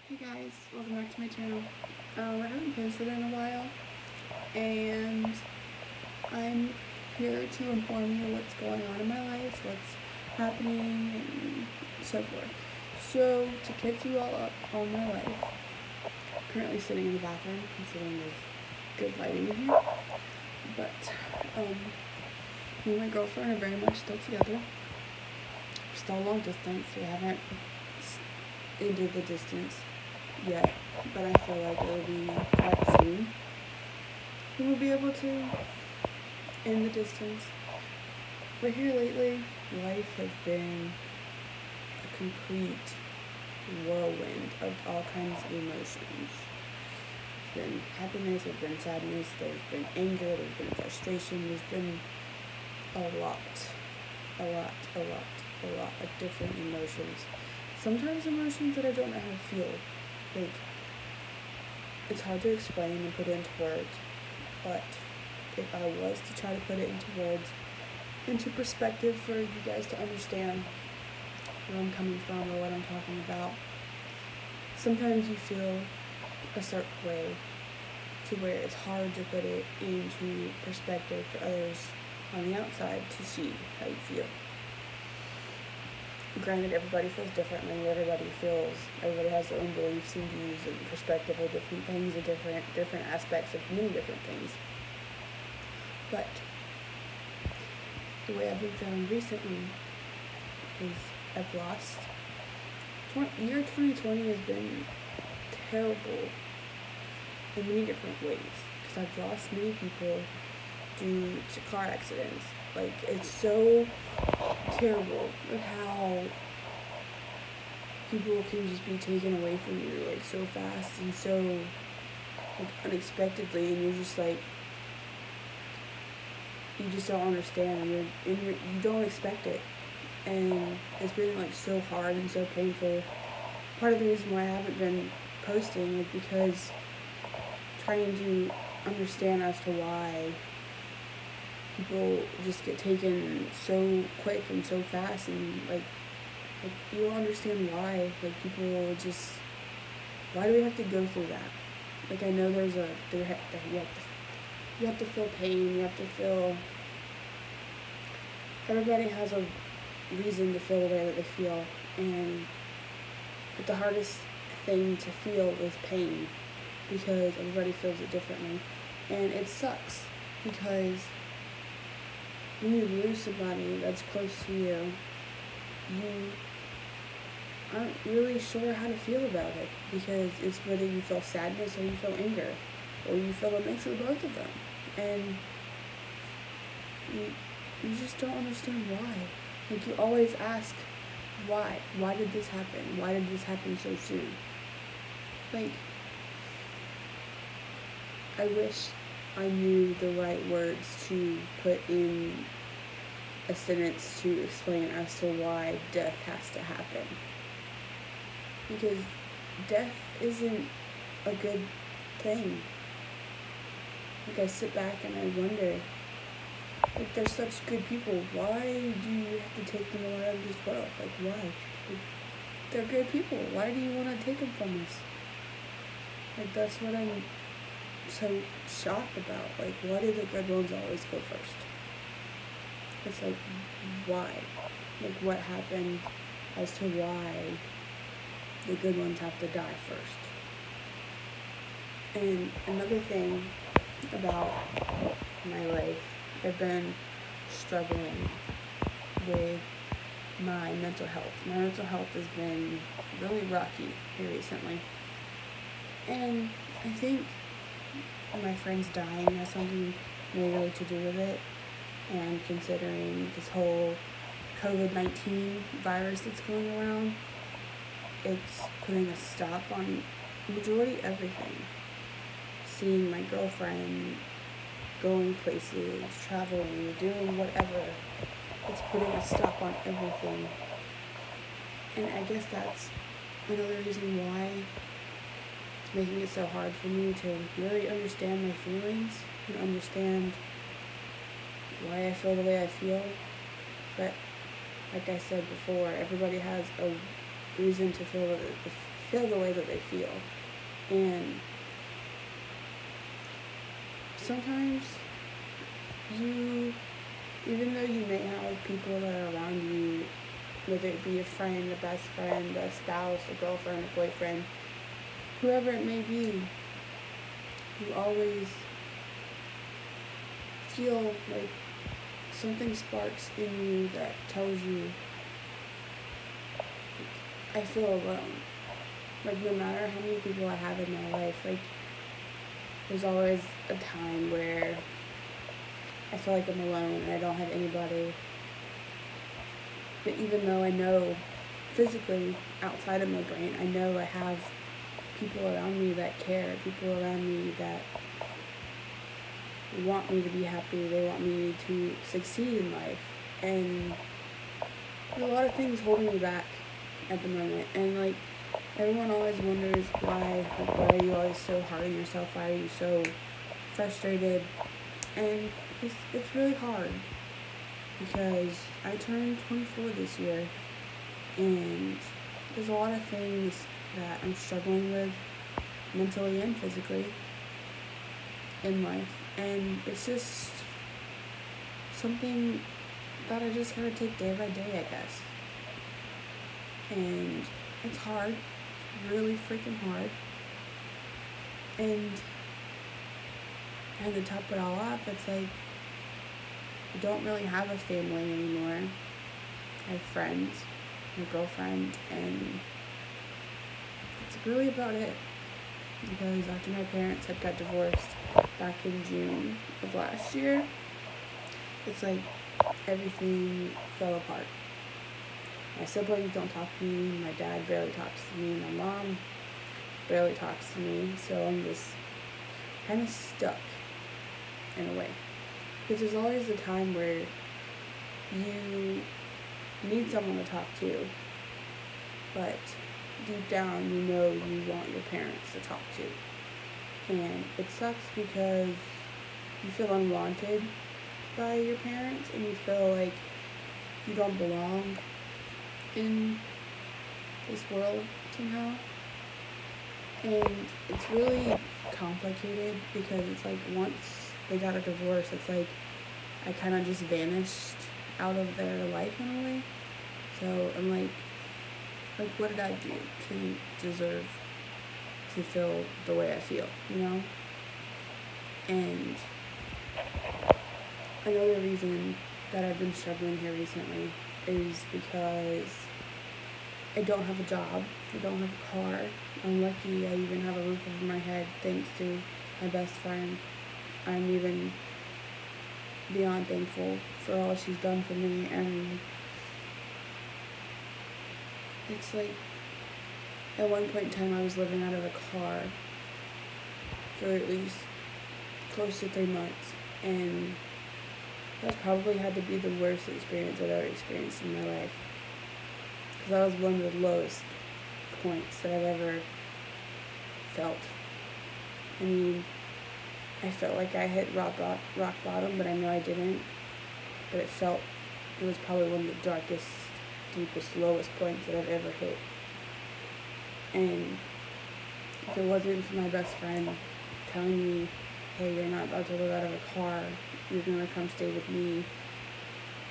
Hey guys, welcome back to my channel. I haven't posted in a while, and I'm here to inform you what's going on in my life, what's happening, and so forth. So, to catch you all up on my life, I'm currently sitting in the bathroom, considering there's good lighting in here, but me and my girlfriend are very much still together. We're still long distance, we haven't ended the distance yet, but I feel like it will be quite soon. We will be able to end the distance. But here lately, life has been a complete whirlwind of all kinds of emotions. There's been happiness, there's been sadness, there's been anger, there's been frustration, there's been a lot of different emotions. Sometimes emotions that I don't know how to feel. Like, it's hard to explain and put into words, but if I was to try to put it into words, into perspective for you guys to understand where I'm coming from or what I'm talking about, sometimes you feel a certain way to where it's hard to put it into perspective for others on the outside to see how you feel. Granted, everybody feels differently. Everybody has their own beliefs and views and perspective of different things and different aspects of many different things. But the way I've been feeling recently is I've lost. Year 2020 has been terrible in many different ways because I've lost many people due to car accidents. Like, it's so terrible of how people can just be taken away from you, like, so fast and so, like, unexpectedly, and you're just like, you just don't understand, and you don't expect it, and it's been, like, so hard and so painful. Part of the reason why I haven't been posting is because trying to understand as to why people just get taken so quick and so fast, and like you don't understand why. Like, people just, why do we have to go through that? Like, I know you have to feel pain, you have to feel, everybody has a reason to feel the way that they feel, but the hardest thing to feel is pain, because everybody feels it differently, and it sucks because when you lose somebody that's close to you, you aren't really sure how to feel about it, because it's whether you feel sadness or you feel anger, or you feel a mix of both of them, and you just don't understand why. Like, you always ask, why? Why did this happen? Why did this happen so soon? Like, I wish I knew the right words to put in a sentence to explain as to why death has to happen. Because death isn't a good thing. Like, I sit back and I wonder, like, they're such good people. Why do you have to take them out of this world? Like, why? Like, they're good people. Why do you want to take them from us? Like, that's what I'm so shocked about. Like, why do the good ones always go first? It's like, why? Like, what happened as to why the good ones have to die first? And another thing about my life, I've been struggling with my mental health. My mental health has been really rocky here recently. And I think my friends dying has something really to do with it. And considering this whole COVID-19 virus that's going around, it's putting a stop on majority everything. Seeing my girlfriend going places, traveling, doing whatever, it's putting a stop on everything. And I guess that's another reason why it's making it so hard for me to really understand my feelings and understand why I feel the way I feel. But like I said before, everybody has a reason to feel the way that they feel. And sometimes even though you may have people that are around you, whether it be a friend, a best friend, a spouse, a girlfriend, a boyfriend, whoever it may be, you always feel like something sparks in you that tells you, like, I feel alone. Like, no matter how many people I have in my life, like, there's always a time where I feel like I'm alone and I don't have anybody. But even though I know physically, outside of my brain, I know I have people around me that care, people around me that want me to be happy, they want me to succeed in life. And there's a lot of things holding me back at the moment. And like, everyone always wonders why are you always so hard on yourself, why are you so frustrated? And it's really hard because I turned 24 this year, and there's a lot of things that I'm struggling with mentally and physically in life, and it's just something that I just gotta take day by day, I guess. And it's hard, really freaking hard. And to top it all up, it's like I don't really have a family anymore. I have friends, my girlfriend, and that's really about it. Because after my parents had got divorced back in June of last year, it's like everything fell apart. My siblings don't talk to me, my dad barely talks to me, my mom barely talks to me, so I'm just kind of stuck in a way. Because there's always a time where you need someone to talk to, but deep down you know you want your parents to talk to. And it sucks because you feel unwanted by your parents and you feel like you don't belong in this world somehow. And it's really complicated because it's like once they got a divorce, it's like I kind of just vanished out of their life in a way. So I'm like what did I do to deserve to feel the way I feel, you know? And another reason that I've been struggling here recently is because I don't have a job, I don't have a car. I'm lucky I even have a roof over my head thanks to my best friend. I'm even beyond thankful for all she's done for me, and it's like at one point in time I was living out of a car for at least close to 3 months, and that's probably had to be the worst experience I've ever experienced in my life, because that was one of the lowest points that I've ever felt. I mean, I felt like I hit rock bottom, but I know I didn't. But it was probably one of the darkest, deepest, lowest points that I've ever hit. And if it wasn't for my best friend telling me, hey, you're not about to live out of a car, you're going to come stay with me,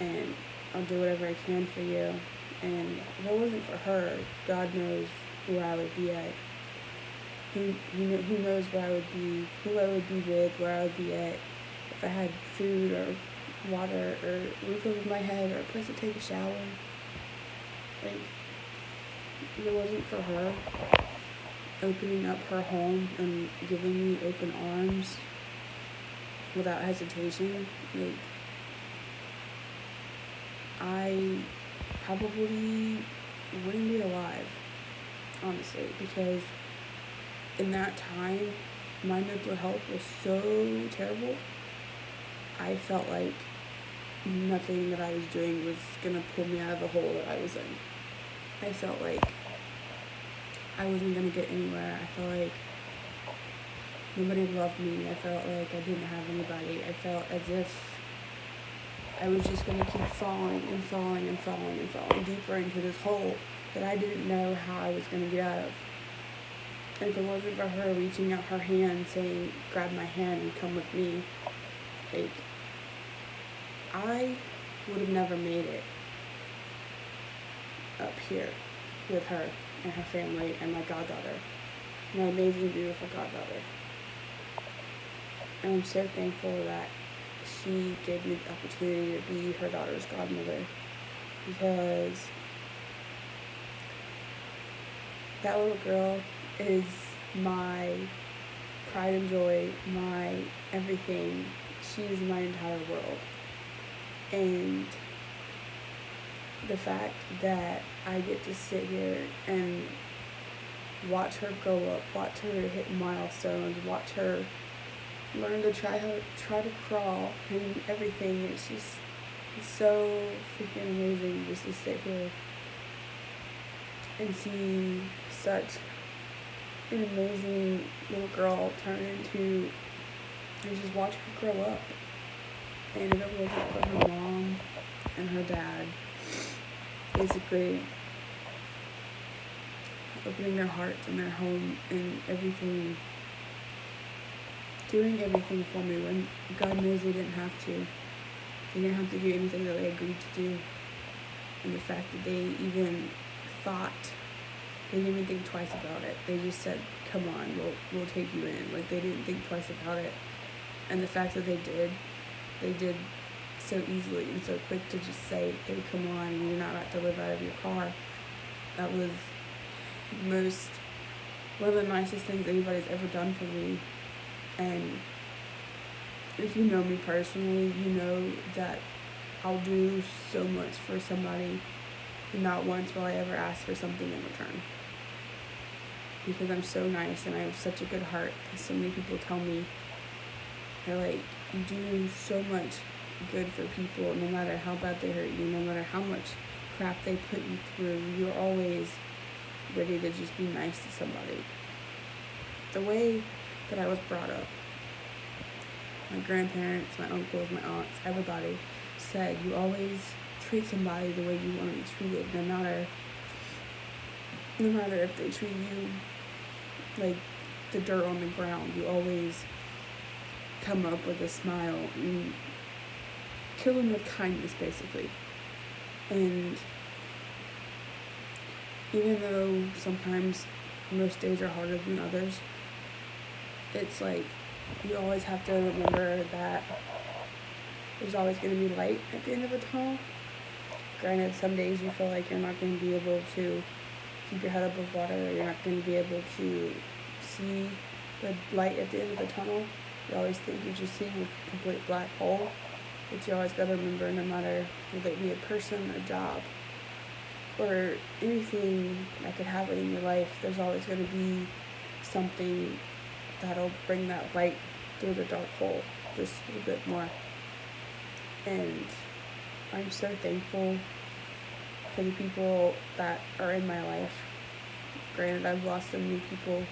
and I'll do whatever I can for you. And if it wasn't for her, God knows where I would be at. Who knows where I would be, who I would be with, where I would be at, if I had food or water or a roof over my head or a place to take a shower. Like, if it wasn't for her opening up her home and giving me open arms without hesitation, like, I probably wouldn't be alive, honestly, because in that time, my mental health was so terrible. I felt like nothing that I was doing was gonna pull me out of the hole that I was in. I felt like I wasn't gonna get anywhere. I felt like nobody loved me. I felt like I didn't have anybody. I felt as if I was just gonna keep falling and falling and falling and falling deeper into this hole that I didn't know how I was gonna get out of. And if it wasn't for her reaching out her hand saying, grab my hand and come with me, like, I would have never made it up here with her and her family and my goddaughter, my amazing, beautiful goddaughter. And I'm so thankful that she gave me the opportunity to be her daughter's godmother, because that little girl is my pride and joy, my everything. She is my entire world. And the fact that I get to sit here and watch her grow up, watch her hit milestones, watch her learn to try to crawl and everything, it's so freaking amazing just to sit here and see such an amazing little girl turn into, and just watch her grow up. And if it wasn't for her mom and her dad basically opening their hearts and their home and everything, doing everything for me when God knows they didn't have to. They didn't have to do anything that they agreed to do. And the fact that they even thought, they didn't even think twice about it. They just said, come on, we'll take you in. Like, they didn't think twice about it. And the fact that they did so easily and so quick to just say, hey, come on, you're not about to live out of your car. That was one of the nicest things anybody's ever done for me. And if you know me personally, you know that I'll do so much for somebody, and not once will I ever ask for something in return. Because I'm so nice and I have such a good heart. So many people tell me, they're like, you do so much good for people, no matter how bad they hurt you, no matter how much crap they put you through, you're always ready to just be nice to somebody. The way that I was brought up, my grandparents, my uncles, my aunts, everybody said, you always treat somebody the way you want to be treated, no matter if they treat you like the dirt on the ground. You always come up with a smile and kill them with kindness, basically. And even though sometimes most days are harder than others, it's like you always have to remember that there's always going to be light at the end of the tunnel. Granted, some days you feel like you're not going to be able to keep your head above water, or you're not going to be able to see the light at the end of the tunnel. You always think you're just seeing a complete black hole, but you always got to remember, no matter whether it be a person, a job, or anything that could happen in your life, there's always going to be something that'll bring that light through the dark hole just a little bit more. And I'm so thankful for the people that are in my life. Granted, I've lost so many people.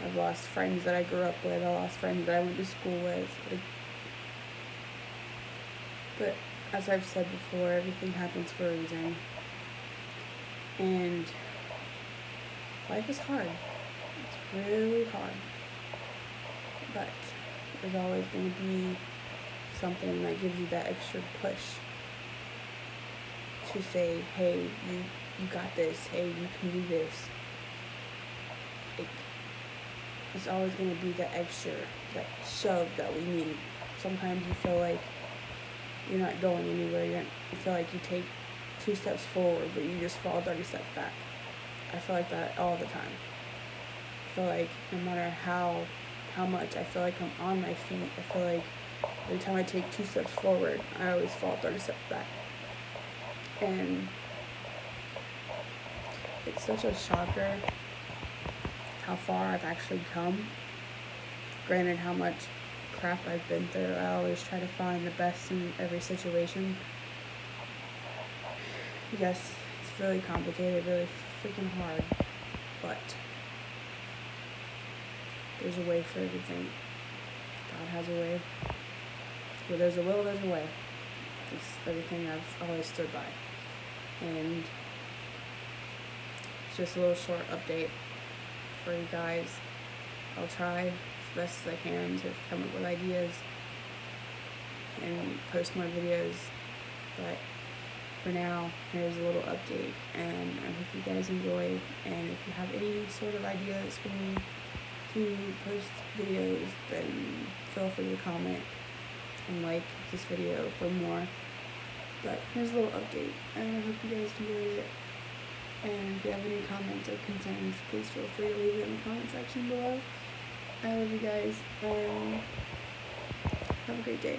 I've lost friends that I grew up with. I lost friends that I went to school with. But as I've said before, everything happens for a reason. And life is hard. It's really hard. But there's always going to be something that gives you that extra push to say, hey, you got this. Hey, you can do this. It's always going to be that extra, that shove that we need. Sometimes you feel like you're not going anywhere. You feel like you take 2 steps forward, but you just fall 30 steps back. I feel like that all the time. I feel like no matter how much I feel like I'm on my feet, I feel like every time I take 2 steps forward, I always fall 30 steps back. And it's such a shocker how far I've actually come. Granted, how much crap I've been through, I always try to find the best in every situation. Yes, it's really complicated, really freaking hard, but there's a way for everything. God has a way. Where there's a will, there's a way. It's everything I've always stood by. And it's just a little short update for you guys. I'll try as best as I can to come up with ideas and post more videos, but for now, here's a little update, and I hope you guys enjoy. And if you have any sort of ideas for me to post videos, then feel free to comment and like this video for more. But here's a little update, and I hope you guys enjoyed it. And if you have any comments or concerns, please feel free to leave it in the comment section below. I love you guys, and have a great day.